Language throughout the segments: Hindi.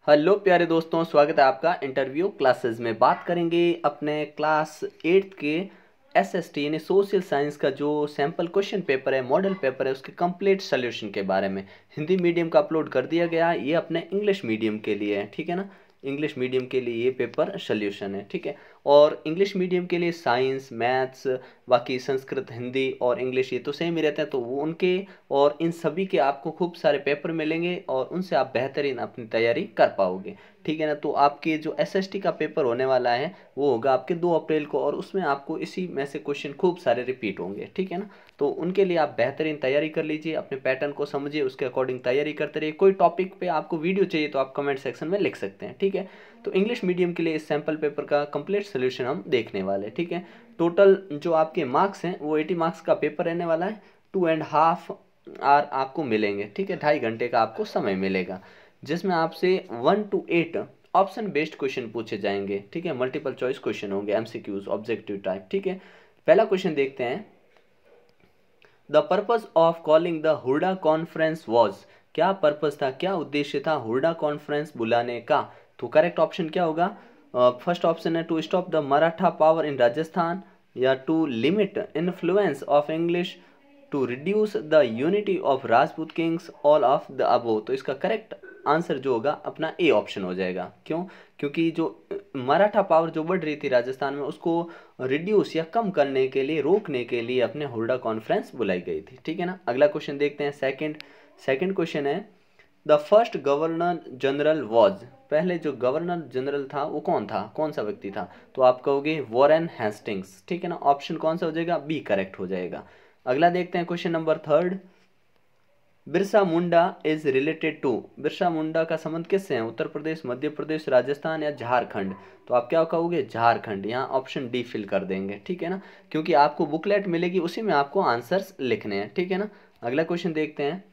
हेलो प्यारे दोस्तों, स्वागत है आपका इंटरव्यू क्लासेस में। बात करेंगे अपने क्लास 8 के एसएसटी यानी सोशल साइंस का जो सैम्पल क्वेश्चन पेपर है, मॉडल पेपर है, उसके कंप्लीट सॉल्यूशन के बारे में। हिंदी मीडियम का अपलोड कर दिया गया, ये अपने इंग्लिश मीडियम के लिए है, ठीक है ना। इंग्लिश मीडियम के लिए ये पेपर सॉल्यूशन है, ठीक है। और इंग्लिश मीडियम के लिए साइंस, मैथ्स, बाकी संस्कृत, हिंदी और इंग्लिश ये तो सेम ही रहते हैं, तो वो उनके और इन सभी के आपको खूब सारे पेपर मिलेंगे और उनसे आप बेहतरीन अपनी तैयारी कर पाओगे, ठीक है ना। तो आपके जो एसएसटी का पेपर होने वाला है वो होगा आपके 2 अप्रैल को, और उसमें आपको इसी में से क्वेश्चन खूब सारे रिपीट होंगे, ठीक है ना। तो उनके लिए आप बेहतरीन तैयारी कर लीजिए, अपने पैटर्न को समझिए, उसके अकॉर्डिंग तैयारी करते रहिए। कोई टॉपिक पे आपको वीडियो चाहिए तो आप कमेंट सेक्शन में लिख सकते हैं, ठीक है। तो इंग्लिश मीडियम के लिए इस सैम्पल पेपर का कंप्लीट सोल्यूशन हम देखने वाले, ठीक है। टोटल जो आपके मार्क्स हैं वो 80 मार्क्स का पेपर रहने वाला है। 2.5 आवर आपको मिलेंगे, ठीक है। 2.5 घंटे का आपको समय मिलेगा, जिसमें आपसे 1 to 8 ऑप्शन बेस्ड क्वेश्चन पूछे जाएंगे, ठीक है। मल्टीपल चॉइस क्वेश्चन होंगे, एमसीक्यूज, ऑब्जेक्टिव टाइप, ठीक है। पहला क्वेश्चन देखते हैं। The purpose of calling the Hurda conference was. क्या पर्पज था, क्या उद्देश्य था हुर्डा कॉन्फ्रेंस बुलाने का? तो करेक्ट ऑप्शन क्या होगा? फर्स्ट ऑप्शन है to stop the Maratha power in Rajasthan, या to limit influence of English, to reduce the unity of Rajput kings, all of the above. तो इसका करेक्ट आंसर जो होगा अपना ए ऑप्शन हो जाएगा। क्यों? क्योंकि जो मराठा पावर जो बढ़ रही थी राजस्थान में, उसको रिड्यूस या कम करने के लिए, रोकने के लिए अपने हुर्डा कॉन्फ्रेंस बुलाई गई थी, ठीक है ना। अगला क्वेश्चन देखते हैं। सेकंड क्वेश्चन है the first governor general was. पहले जो गवर्नर जनरल था वो कौन था, कौन सा व्यक्ति था? तो आप कहोगे वॉरेन हेस्टिंग्स, ठीक है ना। ऑप्शन कौन सा हो जाएगा? बी करेक्ट हो जाएगा। अगला देखते हैं question number 3। Birsa Munda is related to. Birsa Munda का संबंध किससे है? उत्तर प्रदेश, मध्य प्रदेश, राजस्थान या झारखंड? तो आप क्या कहोगे? झारखंड। यहाँ ऑप्शन डी फिल कर देंगे, ठीक है ना, क्योंकि आपको बुकलेट मिलेगी उसी में आपको आंसर्स लिखने हैं, ठीक है ना। अगला क्वेश्चन देखते हैं।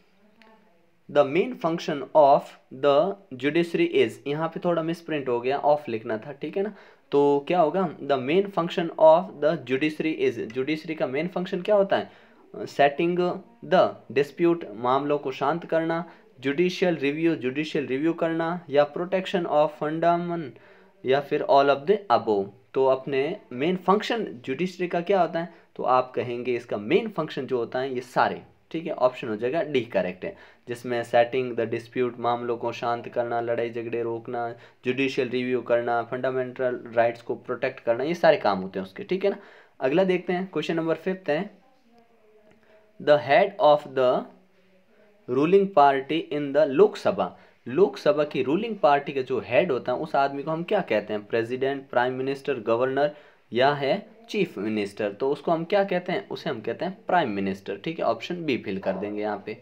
The main function of the judiciary is. यहाँ पे थोड़ा मिस प्रिंट हो गया, ऑफ लिखना था, ठीक है ना। तो क्या होगा? The main function of the judiciary is. Judiciary का मेन फंक्शन क्या होता है? सेटिंग द डिस्प्यूट, मामलों को शांत करना, जुडिशियल रिव्यू करना, या प्रोटेक्शन ऑफ फंडामन, या फिर ऑल ऑफ द अबोव। तो अपने मेन फंक्शन जुडिशरी का क्या होता है? तो आप कहेंगे इसका मेन फंक्शन जो होता है ये सारे, ठीक है। ऑप्शन हो जाएगा डी करेक्ट है, जिसमें सेटिंग द डिस्प्यूट, मामलों को शांत करना, लड़ाई झगड़े रोकना, जुडिशियल रिव्यू करना, फंडामेंटल राइट्स को प्रोटेक्ट करना, ये सारे काम होते हैं उसके, ठीक है ना। अगला देखते हैं। क्वेश्चन नंबर 5 है the head of the ruling party in the Lok Sabha. Lok Sabha की रूलिंग पार्टी का जो हेड होता है उस आदमी को हम क्या कहते हैं? प्रेसिडेंट, प्राइम मिनिस्टर, गवर्नर, या है चीफ मिनिस्टर? तो उसको हम क्या कहते हैं? उसे हम कहते हैं प्राइम मिनिस्टर, ठीक है। ऑप्शन बी फिल कर देंगे यहाँ पे,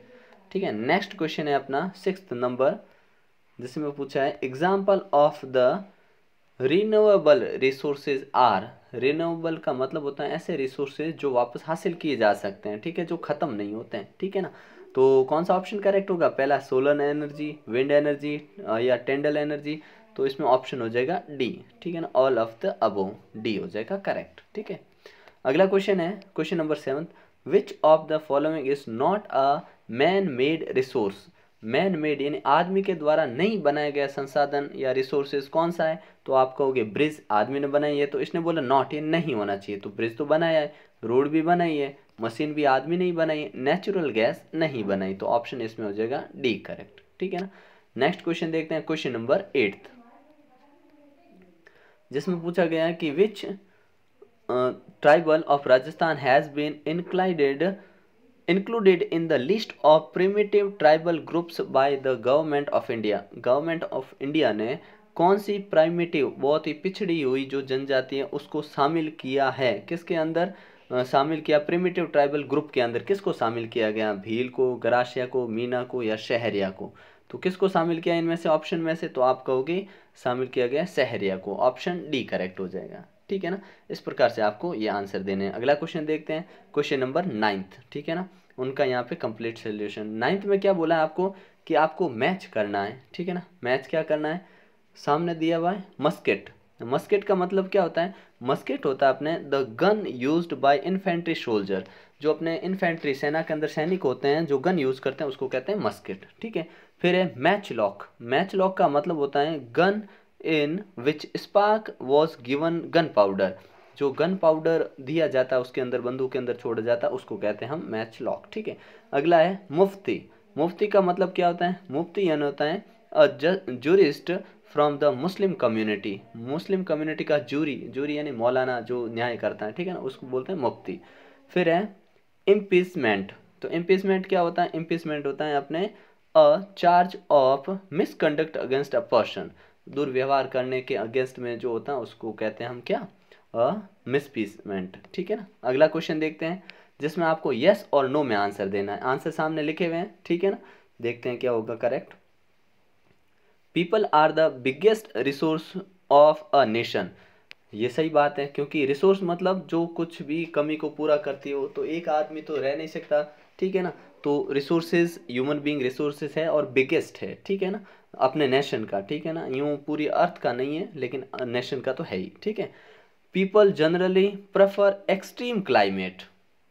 ठीक है। नेक्स्ट क्वेश्चन है अपना 6th नंबर, जिसमें पूछा है example of the renewable resources are. Renewable का मतलब होता है ऐसे रिसोर्सेज जो वापस हासिल किए जा सकते हैं, ठीक है, जो खत्म नहीं होते हैं, ठीक है ना। तो कौन सा ऑप्शन करेक्ट होगा? पहला सोलर एनर्जी, विंड एनर्जी, या टेंडल एनर्जी? तो इसमें ऑप्शन हो जाएगा डी, ठीक है ना, all of the above, D हो जाएगा करेक्ट, ठीक है। अगला क्वेश्चन है question number 7। Which of the following is not a man made resource. Man made यानी आदमी के द्वारा नहीं बनाया गया संसाधन या रिसोर्सेज कौन सा है? तो आप कहोगे ब्रिज आदमी ने बनाई है, तो इसने बोला नॉट, ये नहीं होना चाहिए, तो ब्रिज तो बनाया है, रोड भी बनाई है, मशीन भी आदमी नहीं बनाई है, नेचुरल गैस नहीं बनाई, तो ऑप्शन इसमें हो जाएगा डी करेक्ट, ठीक है ना। नेक्स्ट क्वेश्चन देखते हैं, क्वेश्चन नंबर 8, जिसमें पूछा गया है कि which tribal of Rajasthan has been included in the list of primitive tribal groups by the government of India। Government of India ने कौन सी प्राइमिटिव, बहुत ही पिछड़ी हुई जो जनजाति है, उसको शामिल किया है? किसके अंदर शामिल किया? प्रिमिटिव ट्राइबल ग्रुप के अंदर किसको शामिल किया गया? भील को, गरासिया को, मीना को, या शहरिया को? तो किसको शामिल किया इनमें से, ऑप्शन में से? तो आप कहोगे शामिल किया गया शहरिया को, ऑप्शन डी करेक्ट हो जाएगा, ठीक है ना। इस प्रकार से आपको ये आंसर देने हैं। अगला क्वेश्चन देखते हैं, क्वेश्चन नंबर 9, ठीक है ना। उनका यहाँ पे कंप्लीट सोल्यूशन। 9th में क्या बोला है आपको? कि आपको मैच करना है, ठीक है ना। मैच क्या करना है? सामने दिया हुआ है मस्केट। मस्केट का मतलब क्या होता है? मस्केट होता है अपने the gun used by infantry soldier. जो अपने इन्फेंट्री सेना के अंदर सैनिक होते हैं जो गन यूज करते हैं उसको कहते हैं मस्केट, ठीक है। फिर है मैच लॉक। मैच लॉक का मतलब होता है gun in which spark was given gun powder. जो गन पाउडर दिया जाता है उसके अंदर, बंदूक के अंदर छोड़ा जाता है, उसको कहते हैं हम मैच लॉक। ठीक है। अगला है मुफ्ती। मुफ्ती का मतलब क्या होता है? मुफ्ती यानी होता है a jurist from the Muslim community. Muslim community का जूरी, जूरी यानी मौलाना जो न्याय करता है, ठीक है ना, उसको बोलते हैं मुफ्ती। फिर है इम्पीचमेंट। तो इम्पीचमेंट क्या होता है? इम्पीचमेंट होता है अपने a charge of misconduct against a person. दुर्व्यवहार करने के अगेंस्ट में जो होता है उसको कहते हैं हम क्या? अ मिसपीचमेंट। ठीक है ना। अगला क्वेश्चन देखते हैं जिसमें आपको यस और नो में आंसर देना है। आंसर सामने लिखे हुए हैं, ठीक है ना। देखते हैं क्या होगा correct. People are the biggest resource of a nation. ये सही बात है, क्योंकि रिसोर्स मतलब जो कुछ भी कमी को पूरा करती हो, तो एक आदमी तो रह नहीं सकता, ठीक है ना। तो रिसोर्सेज, ह्यूमन बीइंग रिसोर्सेज है और बिगेस्ट है, ठीक है ना, अपने नेशन का, ठीक है ना। यूं पूरी अर्थ का नहीं है लेकिन नेशन का तो है ही, ठीक है। People generally prefer extreme climate.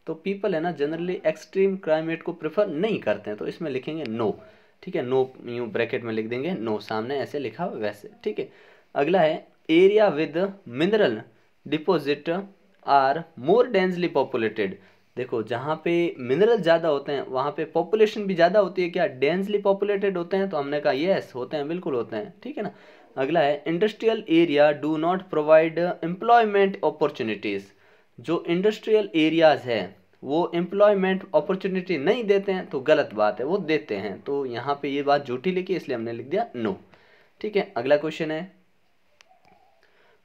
तो पीपल है ना जनरली एक्सट्रीम क्लाइमेट को प्रेफर नहीं करते हैं, तो इसमें लिखेंगे नो। ठीक है, नो यूं ब्रैकेट में लिख देंगे नो, सामने ऐसे लिखा वैसे, ठीक है। अगला है area with mineral deposit are more densely populated. देखो जहाँ पे मिनरल ज़्यादा होते हैं वहाँ पे पॉपुलेशन भी ज़्यादा होती है। क्या डेंसली पॉपुलेटेड होते हैं? तो हमने कहा यस होते हैं, बिल्कुल होते हैं, ठीक है ना। अगला है industrial area do not provide employment opportunities. जो इंडस्ट्रियल एरियाज है वो एम्प्लॉयमेंट अपॉर्चुनिटी नहीं देते हैं, तो गलत बात है, वो देते हैं। तो यहाँ पे ये बात झूठी लिखी इसलिए हमने लिख दिया नो, ठीक है। अगला क्वेश्चन है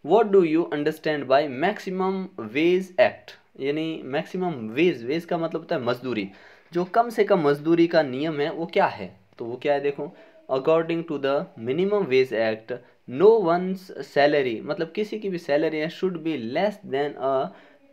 what do you understand by maximum wage act. यानी मैक्सिमम वेज, वेज का मतलब होता है मजदूरी। जो कम से कम मजदूरी का नियम है वो क्या है? तो वो क्या है देखो, according to the minimum wage act no one's salary, मतलब किसी की भी सैलरी है, should be less than a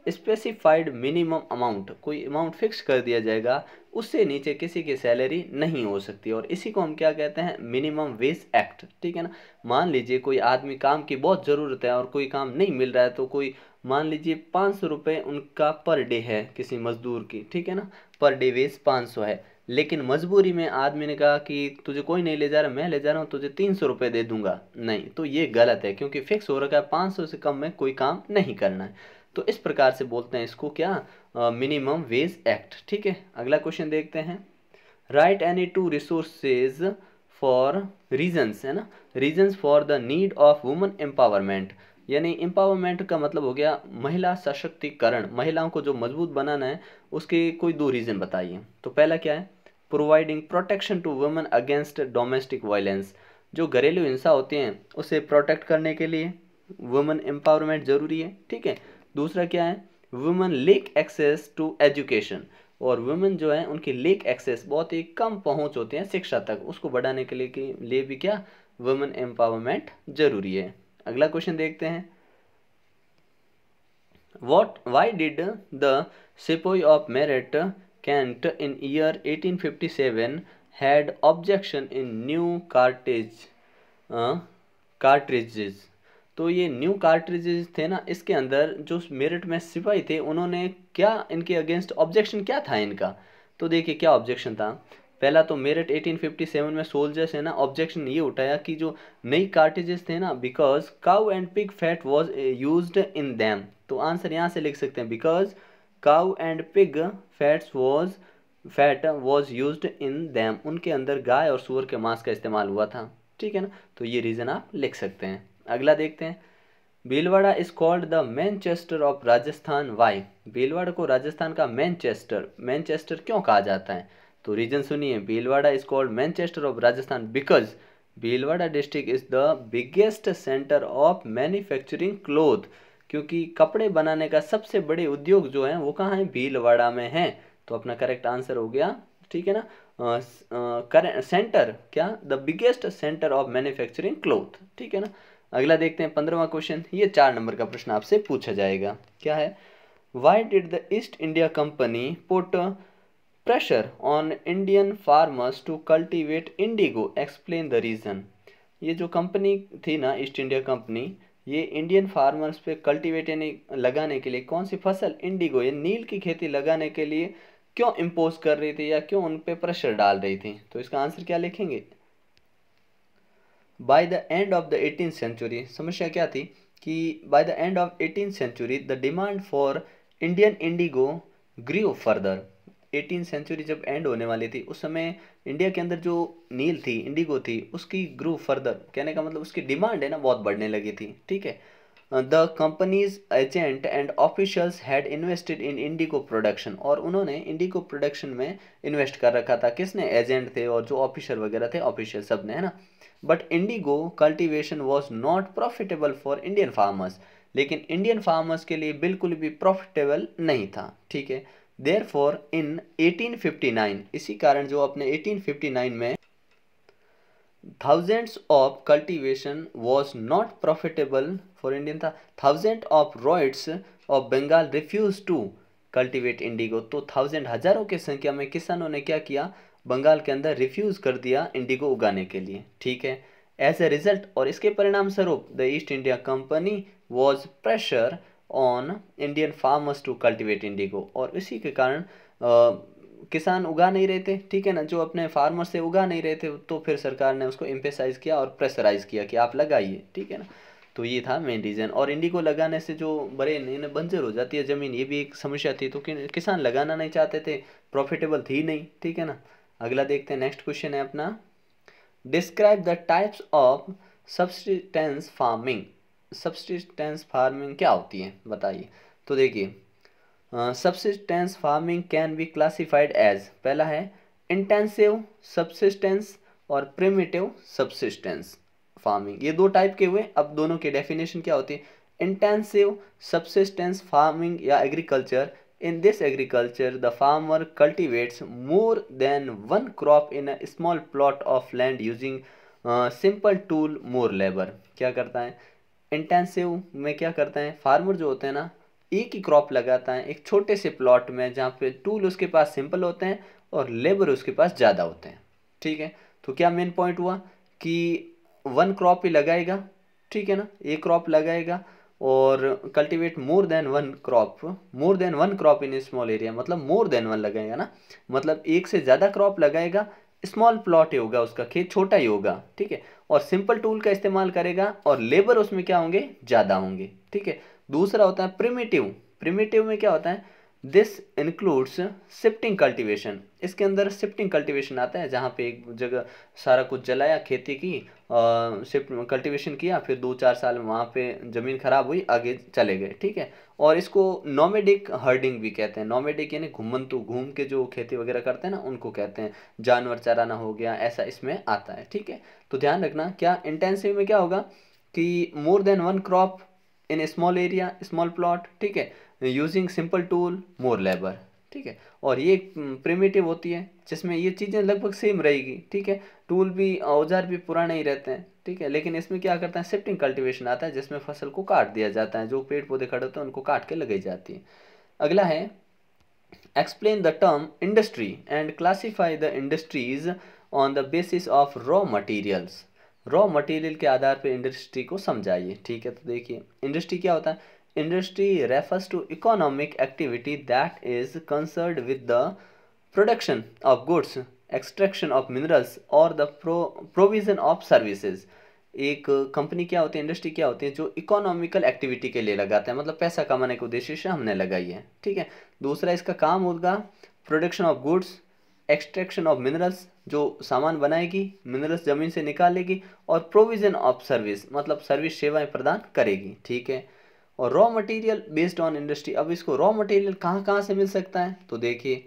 specified minimum amount. कोई अमाउंट फिक्स कर दिया जाएगा, उससे नीचे किसी की सैलरी नहीं हो सकती, और इसी को हम क्या कहते हैं? मिनिमम वेज एक्ट, ठीक है ना। मान लीजिए कोई आदमी, काम की बहुत ज़रूरत है और कोई काम नहीं मिल रहा है, तो कोई मान लीजिए 500 रुपये उनका पर डे है किसी मजदूर की, ठीक है ना, पर डे वेज 500 है। लेकिन मजबूरी में आदमी ने कहा कि तुझे कोई नहीं ले जा रहा, मैं ले जा रहा हूँ, तुझे 300 रुपये दे दूंगा। नहीं, तो ये गलत है, क्योंकि फिक्स हो रखा है 500 से कम में कोई काम नहीं करना है। तो इस प्रकार से बोलते हैं इसको क्या? मिनिमम वेज एक्ट, ठीक है। अगला क्वेश्चन देखते हैं right any two resources for reasons, है ना, reasons for the need of woman empowerment. यानी एम्पावरमेंट का मतलब हो गया महिला सशक्तिकरण, महिलाओं को जो मजबूत बनाना है उसके कोई दो रीजन बताइए। तो पहला क्या है? Providing protection to women against domestic violence. जो घरेलू हिंसा होती हैं उसे प्रोटेक्ट करने के लिए वुमेन एम्पावरमेंट जरूरी है, ठीक है। दूसरा क्या है? Women lack access to education. और वुमेन जो है उनकी लेक एक्सेस, बहुत ही कम पहुंच होती है शिक्षा तक, उसको बढ़ाने के लिए भी क्या? वुमेन एम्पावरमेंट जरूरी है। अगला क्वेश्चन देखते हैं why did the sepoy of merit Kent in year 1857 had objection in new cartridges। तो ये न्यू कार्ट्रिजेज थे ना, इसके अंदर जो मेरिट में सिपाही थे उन्होंने क्या, इनके अगेंस्ट ऑब्जेक्शन क्या था इनका? तो देखिए क्या ऑब्जेक्शन था। पहला तो मेरिट 1857 में सोल्जर्स है ना, ऑब्जेक्शन ये उठाया कि जो नई कार्ट्रिजेस थे ना, because cow and pig fat was used in them. तो आंसर यहाँ से लिख सकते हैं because cow and pig fat was used in them. उनके अंदर गाय और सूअर के मांस का इस्तेमाल हुआ था, ठीक है ना। तो ये रीज़न आप लिख सकते हैं। अगला देखते हैं Bhilwara is called the Manchester of Rajasthan why. Bhilwara को राजस्थान का मैनचेस्टर क्यों कहा जाता है? तो रीजन सुनिए, Bhilwara is called Manchester of Rajasthan because Bhilwara district is the biggest centre of manufacturing cloth. क्योंकि कपड़े बनाने का सबसे बड़े उद्योग जो है वो कहाँ है? भीलवाड़ा में है। तो अपना करेक्ट आंसर हो गया, ठीक है ना, सेंटर क्या? The biggest centre of manufacturing cloth, ठीक है ना। अगला देखते हैं 15वां क्वेश्चन। ये 4 नंबर का प्रश्न आपसे पूछा जाएगा। क्या है? Why did the East India Company put pressure on Indian farmers to cultivate indigo, explain the reason. ये जो कंपनी थी ना, ईस्ट इंडिया कंपनी, ये इंडियन फार्मर्स पे कल्टीवेट यानी लगाने के लिए कौन सी फसल? इंडिगो या नील की खेती लगाने के लिए क्यों इम्पोज कर रही थी या क्यों उन पे प्रेशर डाल रही थी? तो इसका आंसर क्या लिखेंगे? By the end of the 18th century, समस्या क्या थी कि by the end of 18th century the demand for Indian indigo grew further. 18th century जब एंड होने वाली थी उस समय इंडिया के अंदर जो नील थी, इंडिगो थी, उसकी ग्रू फर्दर, कहने का मतलब उसकी डिमांड है ना बहुत बढ़ने लगी थी। ठीक है, the companies agent and officials had invested in Indigo production, और उन्होंने इंडिगो प्रोडक्शन में इन्वेस्ट कर रखा था। किसने? एजेंट थे और जो ऑफिसर वगैरह थे, ऑफिशियल सब ने, है ना। But Indigo cultivation was not profitable for Indian farmers, लेकिन इंडियन फार्मर्स के लिए बिल्कुल भी प्रॉफिटेबल नहीं था। ठीक है, देयरफॉर इन 1859, इसी कारण जो अपने 1859 में thousands of cultivation was not profitable for Indian था। Thousand of ryots of Bengal refuse to cultivate indigo, तो थाउजेंड हजारों की संख्या में किसानों ने क्या किया? बंगाल के अंदर रिफ्यूज कर दिया इंडिगो उगाने के लिए। ठीक है, एज ए रिजल्ट, और इसके परिणाम स्वरूप the East India Company was pressure on Indian farmers to cultivate indigo, और इसी के कारण किसान उगा नहीं रहे थे। ठीक है ना, जो अपने फार्मर से उगा नहीं रहे थे, तो फिर सरकार ने उसको एम्फेसाइज किया और प्रेशराइज किया कि आप लगाइए। ठीक है ना, तो ये था मेन रीज़न। और इंडिगो लगाने से जो बड़े इन्हें बंजर हो जाती है ज़मीन, ये भी एक समस्या थी, तो किसान लगाना नहीं चाहते थे, प्रॉफिटेबल थी नहीं। ठीक है ना, अगला देखते हैं। नेक्स्ट क्वेश्चन है अपना, describe the types of subsistence farming. Subsistence farming क्या होती है बताइए। तो देखिए, subsistence farming can be classified as, पहला है इंटेंसिव सब्सिस्टेंस और प्रिमिटिव सब्सिस्टेंस फार्मिंग, ये दो टाइप के हुए। अब दोनों की डेफिनेशन क्या होती है? इंटेंसिव सब्सिस्टेंस फार्मिंग या agriculture, in this agriculture the farmer cultivates more than one crop in a small plot of land using simple tool more labor। क्या करता है इंटेंसिव में? क्या करता है फार्मर जो होते हैं ना, एक ही क्रॉप लगाता है एक छोटे से प्लॉट में, जहाँ पे टूल उसके पास सिंपल होते हैं और लेबर उसके पास ज़्यादा होते हैं। ठीक है, तो क्या मेन पॉइंट हुआ कि वन क्रॉप ही लगाएगा। ठीक है ना, एक क्रॉप लगाएगा और cultivate more than one crop, more than one crop in small area, मतलब मोर देन वन लगाएगा ना, मतलब एक से ज़्यादा क्रॉप लगाएगा, स्मॉल प्लॉट ही होगा उसका, खेत छोटा ही होगा। ठीक है, और सिंपल टूल का इस्तेमाल करेगा और लेबर उसमें क्या होंगे? ज़्यादा होंगे। ठीक है, दूसरा होता है प्रिमिटिव। प्रिमिटिव में क्या होता है? दिस इंक्लूड्स शिफ्टिंग कल्टीवेशन, इसके अंदर शिफ्टिंग कल्टीवेशन आता है, जहाँ पे एक जगह सारा कुछ जलाया, खेती की, शिफ्ट कल्टीवेशन किया, फिर 2-4 साल में वहाँ पे ज़मीन खराब हुई, आगे चले गए। ठीक है, और इसको नोमेडिक हर्डिंग भी कहते हैं। नोमेडिक यानी घूमंतु, घूम के जो खेती वगैरह करते हैं ना, उनको कहते हैं। जानवर चराना हो गया, ऐसा इसमें आता है। ठीक है, तो ध्यान रखना, क्या इंटेंसिव में क्या होगा कि more than one crop in small area, small plot. ठीक है, यूजिंग सिंपल टूल मोर लेबर। ठीक है, और ये प्रिमिटिव होती है जिसमें ये चीज़ें लगभग सेम रहेगी। ठीक है, टूल भी, औजार भी पुराने ही रहते हैं। ठीक है, लेकिन इसमें क्या करते हैं? शिफ्टिंग कल्टीवेशन आता है, जिसमें फसल को काट दिया जाता है, जो पेड़ पौधे खड़े होते हैं उनको काट के लगाई जाती है। अगला है explain the term industry and classify the industries on the basis of raw materials. Raw material के आधार पर इंडस्ट्री को समझाइए। ठीक है, तो देखिए इंडस्ट्री क्या होता है? Industry refers to economic activity that is concerned with the production of goods, extraction of minerals or the provision of services। एक कंपनी क्या होती है, इंडस्ट्री क्या होती है? जो इकोनॉमिकल एक्टिविटी के लिए लगाते हैं, मतलब पैसा कमाने के उद्देश्य से हमने लगाई है। ठीक है, दूसरा इसका काम होगा production of goods, extraction of minerals, जो सामान बनाएगी, मिनरल्स ज़मीन से निकालेगी, और प्रोविज़न ऑफ सर्विस, मतलब सर्विस सेवाएं प्रदान करेगी। ठीक है, और raw material based on industry. अब इसको रॉ मटेरियल कहाँ कहाँ से मिल सकता है? तो देखिए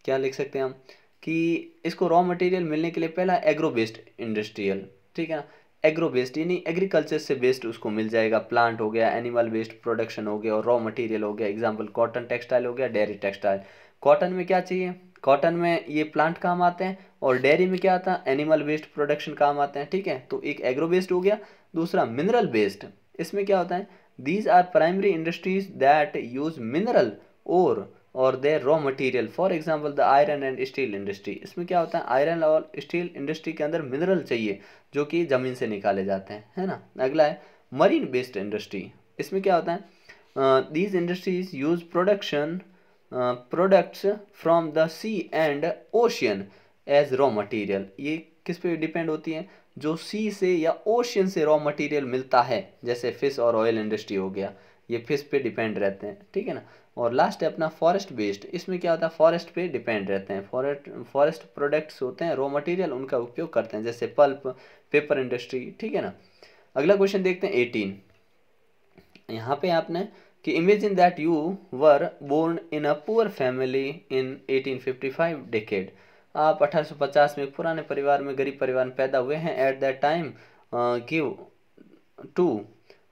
क्या लिख सकते हैं हम कि इसको रॉ मटेरियल मिलने के लिए पहला एग्रो बेस्ड इंडस्ट्रियल। ठीक है ना, एग्रो बेस्ड यानी एग्रीकल्चर से बेस्ड उसको मिल जाएगा। प्लांट हो गया, एनिमल बेस्ड प्रोडक्शन हो गया, और रॉ मटेरियल हो गया। एग्जाम्पल कॉटन टेक्सटाइल हो गया, डेयरी टेक्सटाइल। कॉटन में क्या चाहिए? कॉटन में ये प्लांट काम आते हैं, और डेयरी में क्या आता है? एनिमल बेस्ड प्रोडक्शन काम आते हैं। ठीक है, तो एक एग्रो बेस्ड हो गया। दूसरा मिनरल बेस्ड, इसमें क्या होता है? These are primary industries that use mineral ore or their raw material, for example the iron and steel industry। इसमें क्या होता है? आयरन और स्टील इंडस्ट्री के अंदर मिनरल चाहिए जो कि ज़मीन से निकाले जाते हैं, है ना। अगला है मरीन बेस्ड इंडस्ट्री। इसमें क्या होता है? These industries use products from the sea and ocean as raw material। ये किस पे डिपेंड होती है? जो सी से या ओशियन से रॉ मटेरियल मिलता है, जैसे फिश और ऑयल इंडस्ट्री हो गया, ये फिश पे डिपेंड रहते हैं, ठीक है ना। और लास्ट है अपना फॉरेस्ट बेस्ड, इसमें क्या होता है, फॉरेस्ट पे डिपेंड रहते हैं, फॉरेस्ट प्रोडक्ट्स होते हैं, रॉ मटेरियल उनका उपयोग करते हैं, जैसे पल्प, पेपर इंडस्ट्री, ठीक है ना। अगला क्वेश्चन देखते हैं 18। यहाँ पे आपने कि imagine that you were born in a poor family in 1855 decade. आप 1850 में एक पुराने परिवार में, गरीब परिवार में पैदा हुए हैं। At that time give to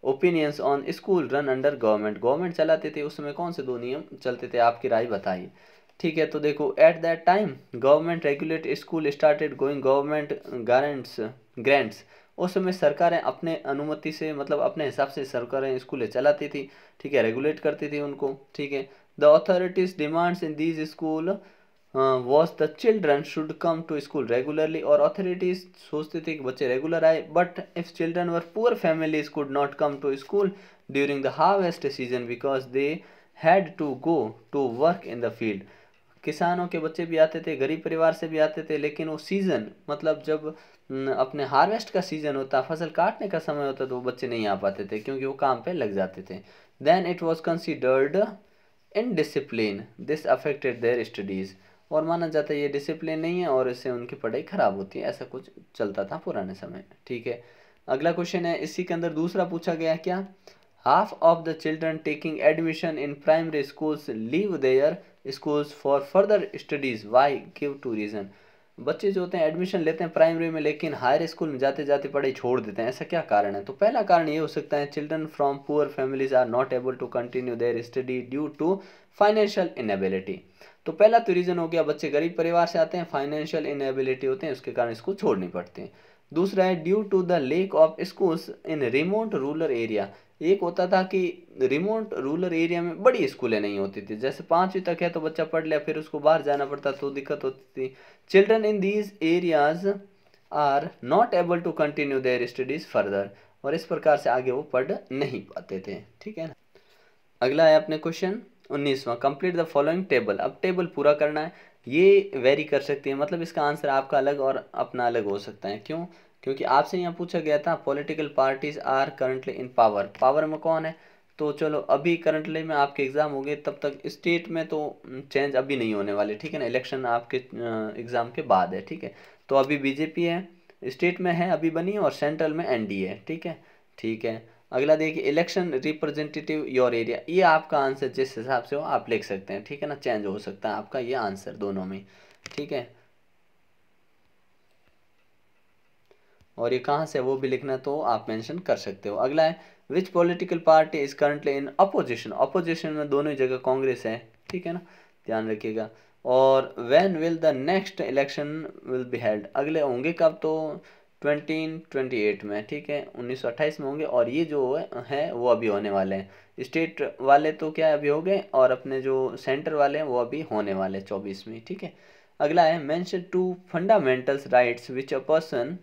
opinions on school run under government, government चलाते थे उस समय, कौन से 2 नियम चलते थे, आपकी राय बताइए, ठीक है। तो देखो, at that time government regulate school started going government grants, उस समय सरकारें अपने अनुमति से, मतलब अपने हिसाब से सरकारें स्कूलें चलाती थी, ठीक है, रेगुलेट करती थी उनको, ठीक है। The authorities demands in these school was the children should come to school regularly, और अथॉरिटीज सोचते थे कि बच्चे रेगुलर आए, but if children were poor families could not come to school during the harvest season because they had to go to work in the field. किसानों के बच्चे भी आते थे, गरीब परिवार से भी आते थे, लेकिन वो सीजन, मतलब जब अपने हार्वेस्ट का सीजन होता, फसल काटने का समय होता, तो वो बच्चे नहीं आ पाते थे क्योंकि वो काम पे लग जाते थे। Then it was considered indiscipline, this affected their studies, और माना जाता है ये डिसिप्लिन नहीं है और इससे उनकी पढ़ाई खराब होती है, ऐसा कुछ चलता था पुराने समय, ठीक है। अगला क्वेश्चन है, इसी के अंदर दूसरा पूछा गया है क्या, half of the children taking admission in primary schools leave their schools for further studies, why, give two reason। बच्चे जो होते हैं एडमिशन लेते हैं प्राइमरी में, लेकिन हायर स्कूल में जाते जाते पढ़ाई छोड़ देते हैं, ऐसा क्या कारण है। तो पहला कारण ये हो सकता है, children from poor families are not able to continue their study due to financial inability. तो पहला तो रीज़न हो गया, बच्चे गरीब परिवार से आते हैं, फाइनेंशियल इनएबिलिटी होते हैं, उसके कारण स्कूल छोड़नी पड़ते हैं। दूसरा है due to the lack of schools in remote rural area, एक होता था कि रिमोट रूरल एरिया में बड़ी स्कूलें नहीं होती थी, जैसे 5वीं तक है तो बच्चा पढ़ लिया, फिर उसको बाहर जाना पड़ता तो दिक्कत होती थी। Children in these areas are not able to continue their studies further, और इस प्रकार से आगे वो पढ़ नहीं पाते थे, ठीक है ना। अगला है अपने क्वेश्चन 19वां, कंप्लीट द फॉलोइंग टेबल। अब टेबल पूरा करना है, ये वेरी कर सकती है, मतलब इसका आंसर आपका अलग और अपना अलग हो सकता है। क्यों, क्योंकि आपसे यहाँ पूछा गया था political parties are currently in power, power में कौन है, तो चलो अभी करंटली में आपके एग्ज़ाम हो गए, तब तक स्टेट में तो चेंज अभी नहीं होने वाले, ठीक है ना, इलेक्शन आपके एग्ज़ाम के बाद है, ठीक है। तो अभी बीजेपी है, स्टेट में है अभी बनी, और सेंट्रल में एनडीए है, ठीक है, ठीक है। अगला देखिए, इलेक्शन रिप्रेजेंटेटिव योर एरिया, ये आपका आंसर जिस हिसाब से हो आप लिख सकते हैं, ठीक है ना, चेंज हो सकता है आपका ये आंसर दोनों में, ठीक है। और ये कहाँ से वो भी लिखना तो आप मेंशन कर सकते हो। अगला है, विच political party is currently in opposition, opposition में दोनों ही जगह कांग्रेस है, ठीक है ना, ध्यान रखिएगा। और when will the next election will be held, अगले होंगे कब, तो 2028 में, ठीक है, 1928 में होंगे, और ये जो है वो अभी होने वाले हैं। स्टेट वाले तो क्या अभी हो गए, और अपने जो सेंटर वाले हैं वो अभी होने वाले 24 में, ठीक है। अगला है, mention two fundamentals rights which a person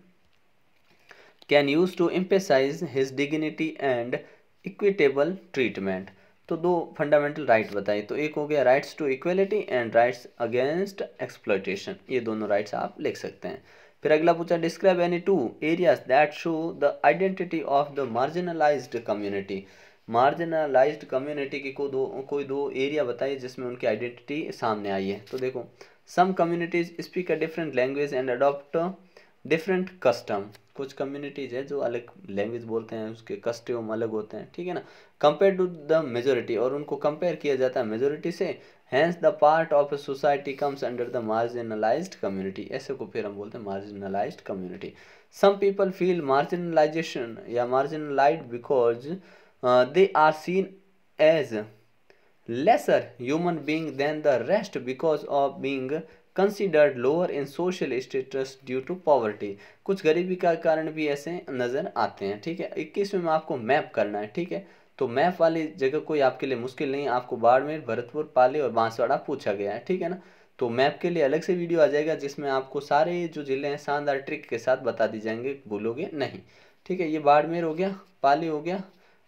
can use to emphasise his dignity and equitable treatment. तो 2 फंडामेंटल राइट बताइए, तो एक हो गया rights to equality and rights against exploitation, ये दोनों राइट्स आप लिख सकते हैं। फिर अगला पूछा, describe any 2 areas that show the identity of the marginalized community, marginalised community की कोई दो एरिया बताइए जिसमें उनकी आइडेंटिटी सामने आई है। तो देखो, some communities speak a different language and adopt different custom, कुछ कम्युनिटीज है जो अलग लैंग्वेज बोलते हैं, उसके कस्टम अलग होते हैं, ठीक है ना, कंपेयर टू द मेजोरिटी, और उनको कंपेयर किया जाता है मेजोरिटी से, hence the part of a society comes under the marginalized community, ऐसे को फिर हम बोलते हैं marginalized community. Some people feel marginalization या marginalized because they are seen as lesser human being than the rest because of being considered lower in social status due to poverty, कुछ गरीबी का कारण भी ऐसे नज़र आते हैं, ठीक है। 21वें में आपको मैप करना है, ठीक है, तो मैप वाली जगह कोई आपके लिए मुश्किल नहीं, आपको बाड़मेर, भरतपुर, पाली और बांसवाड़ा पूछा गया है, ठीक है ना। तो मैप के लिए अलग से वीडियो आ जाएगा जिसमें आपको सारे जो जिले हैं शानदार ट्रिक के साथ बता दी जाएंगे, भूलोगे नहीं, ठीक है। ये बाड़मेर हो गया, पाली हो गया,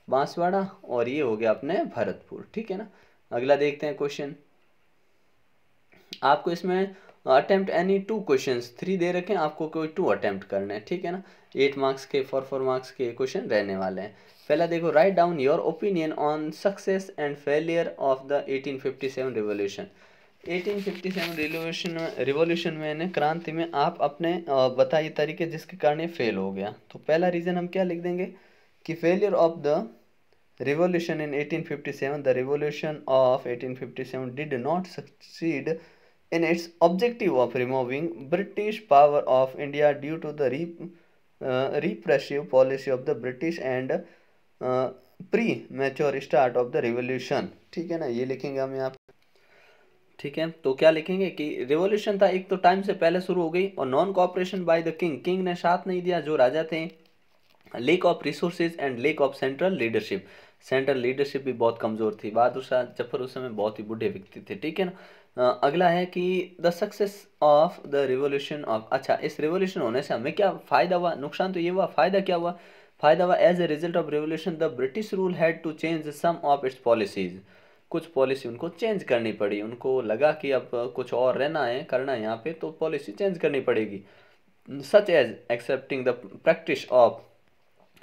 बांसवाड़ा, और ये हो गया अपने भरतपुर, ठीक है ना। अगला देखते हैं क्वेश्चन, आपको इसमें अटेम्प्ट एनी 2 क्वेश्चंस, 3 दे रखे हैं आपको, कोई 2 अटेम्प्ट करने हैं, ठीक है ना। 8 मार्क्स के 4 मार्क्स के क्वेश्चन रहने वाले हैं। पहला देखो, write down your opinion on success and failure of the 1857 revolution. 1857 revolution में क्रांति में आप अपने बताइए तरीके जिसके कारण ये फेल हो गया। तो पहला रीज़न हम क्या लिख देंगे कि failure of the revolution in 1857, the revolution of 1857 did not succeed in its objective of removing British power of India due to the repressive policy of the British and premature start of the revolution। ठीक है ना, ये लिखेंगे हम यहाँ। ठीक है, तो क्या लिखेंगे कि रिवॉल्यूशन था एक तो टाइम से पहले शुरू हो गई, और non cooperation by the king, king ने साथ नहीं दिया जो राजा थे, lake of resources and lake of central leadership, central leadership भी बहुत कमज़ोर थी। बहादुर शाह जफर उस समय बहुत ही बूढ़े व्यक्ति थे, ठीक है ना। अगला है कि the success of the revolution of, अच्छा इस रिवोल्यूशन होने से हमें क्या फ़ायदा हुआ, नुकसान तो ये हुआ, फ़ायदा क्या हुआ, फ़ायदा हुआ as a result of revolution the British rule had to change some of its policies, कुछ पॉलिसी उनको चेंज करनी पड़ी, उनको लगा कि अब कुछ और रहना है करना है यहाँ पे, तो पॉलिसी चेंज करनी पड़ेगी। Such as accepting the practice of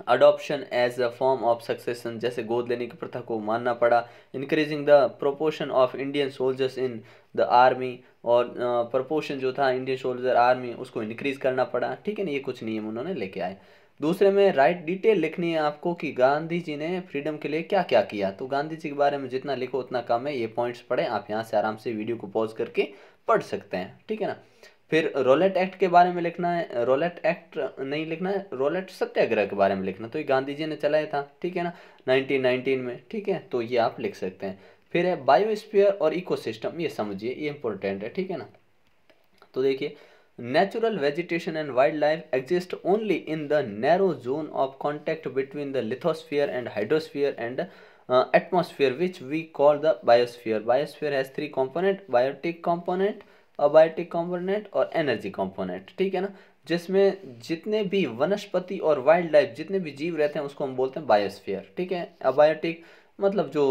adoption as a form of succession, जैसे गोद लेने की प्रथा को मानना पड़ा। Increasing the proportion of Indian soldiers in the army, और प्रोपोर्शन जो था इंडियन सोल्जर आर्मी उसको इंक्रीज करना पड़ा, ठीक है ना। ये कुछ नियम उन्होंने लेके आए। दूसरे में राइट डिटेल लिखनी है आपको कि गांधी जी ने फ्रीडम के लिए क्या क्या किया। तो गांधी जी के बारे में जितना लिखो उतना कम है, ये पॉइंट्स पढ़ें आप, यहाँ से आराम से वीडियो को पॉज करके पढ़ सकते हैं, ठीक है ना। फिर रोलेट एक्ट के बारे में लिखना है, रोलेट एक्ट नहीं लिखना है, रोलेट सत्याग्रह के बारे में लिखना, तो ये गांधी जी ने चलाया था, ठीक है ना, 1919 में, ठीक है, तो ये आप लिख सकते हैं। फिर है बायोस्फीयर और इकोसिस्टम, ये समझिए, ये इंपॉर्टेंट है, ठीक है ना। तो देखिए, natural vegetation and wild life exist only in the narrow zone of contact between the lithosphere and hydrosphere and atmosphere which we call the biosphere. Biosphere has 3 component, biotic component, abiotic component और एनर्जी कंपोनेंट, ठीक है ना। जिसमें जितने भी वनस्पति और वाइल्ड लाइफ जितने भी जीव रहते हैं उसको हम बोलते हैं बायोस्फीयर, ठीक है। अबायोटिक मतलब जो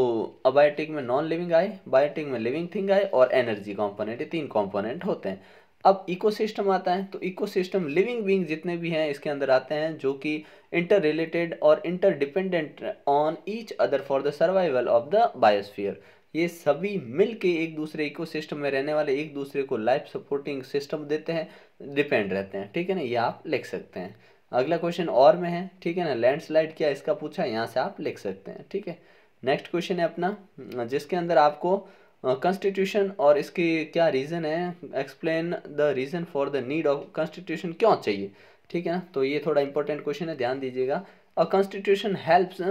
अबायोटिक में नॉन लिविंग आए, बायोटिक में लिविंग थिंग आए, और एनर्जी कंपोनेंट, ये 3 कंपोनेंट होते हैं। अब इकोसिस्टम आता है, तो इकोसिस्टम लिविंग बीइंग जितने भी हैं इसके अंदर आते हैं, जो कि इंटर रिलेटेड और inter dependent on each other for the survival of the biosphere. ये सभी मिल के एक दूसरे इकोसिस्टम में रहने वाले एक दूसरे को लाइफ सपोर्टिंग सिस्टम देते हैं, डिपेंड रहते हैं, ठीक है ना, ये आप लिख सकते हैं। अगला क्वेश्चन और में है, ठीक है ना, लैंडस्लाइड क्या इसका पूछा, यहाँ से आप लिख सकते हैं, ठीक है। नेक्स्ट क्वेश्चन है अपना, जिसके अंदर आपको कॉन्स्टिट्यूशन और इसकी क्या रीज़न है, explain the reason for the need of constitution, क्यों चाहिए, ठीक है ना। तो ये थोड़ा इंपॉर्टेंट क्वेश्चन है, ध्यान दीजिएगा। A constitution helps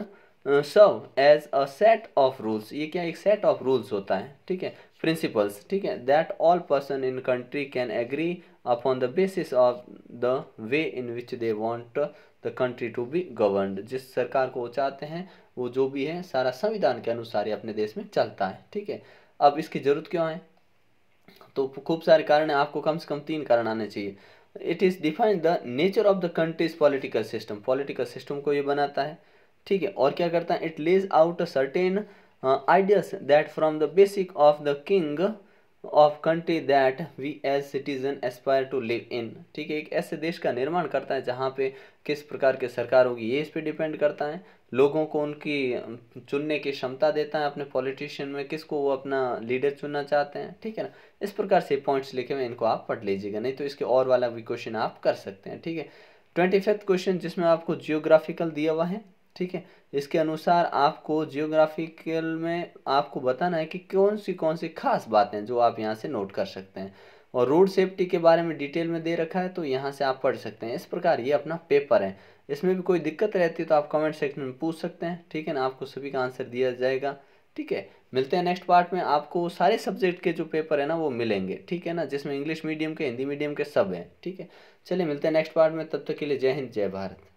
serve as a set of rules, ये क्या एक सेट ऑफ रूल्स होता है, ठीक है, प्रिंसिपल्स, ठीक है, that all person in country can agree upon the basis of the way in which they want the country to be governed. जिस सरकार को वो चाहते हैं वो जो भी है सारा संविधान के अनुसार ही अपने देश में चलता है, ठीक है। अब इसकी जरूरत क्यों है, तो खूब सारे कारण है, आपको कम से कम 3 कारण आने चाहिए। It is define the nature of the countries political system, political system को ये बनाता है, ठीक है। और क्या करता है, it lays out certain ideas that from the basic of the king of country that we as citizen aspire to live in, ठीक है। एक ऐसे देश का निर्माण करता है जहाँ पे किस प्रकार की सरकार होगी ये इस पे डिपेंड करता है। लोगों को उनकी चुनने की क्षमता देता है, अपने पॉलिटिशियन में किसको वो अपना लीडर चुनना चाहते हैं, ठीक है ना। इस प्रकार से पॉइंट्स लिखे हुए, इनको आप पढ़ लीजिएगा, नहीं तो इसके और वाला भी क्वेश्चन आप कर सकते हैं, ठीक है। 25th क्वेश्चन जिसमें आपको जियोग्राफिकल दिया हुआ है, ठीक है। इसके अनुसार आपको जियोग्राफिकल में आपको बताना है कि कौन सी खास बातें हैं जो आप यहाँ से नोट कर सकते हैं, और रोड सेफ्टी के बारे में डिटेल में दे रखा है, तो यहाँ से आप पढ़ सकते हैं। इस प्रकार ये अपना पेपर है, इसमें भी कोई दिक्कत रहती है तो आप कमेंट सेक्शन में पूछ सकते हैं, ठीक है ना, आपको सभी का आंसर दिया जाएगा, ठीक है। मिलते हैं नेक्स्ट पार्ट में, आपको सारे सब्जेक्ट के जो पेपर है ना वो मिलेंगे, ठीक है ना, जिसमें इंग्लिश मीडियम के हिंदी मीडियम के सब हैं, ठीक है। चलिए मिलते हैं नेक्स्ट पार्ट में, तब तक के लिए जय हिंद जय भारत।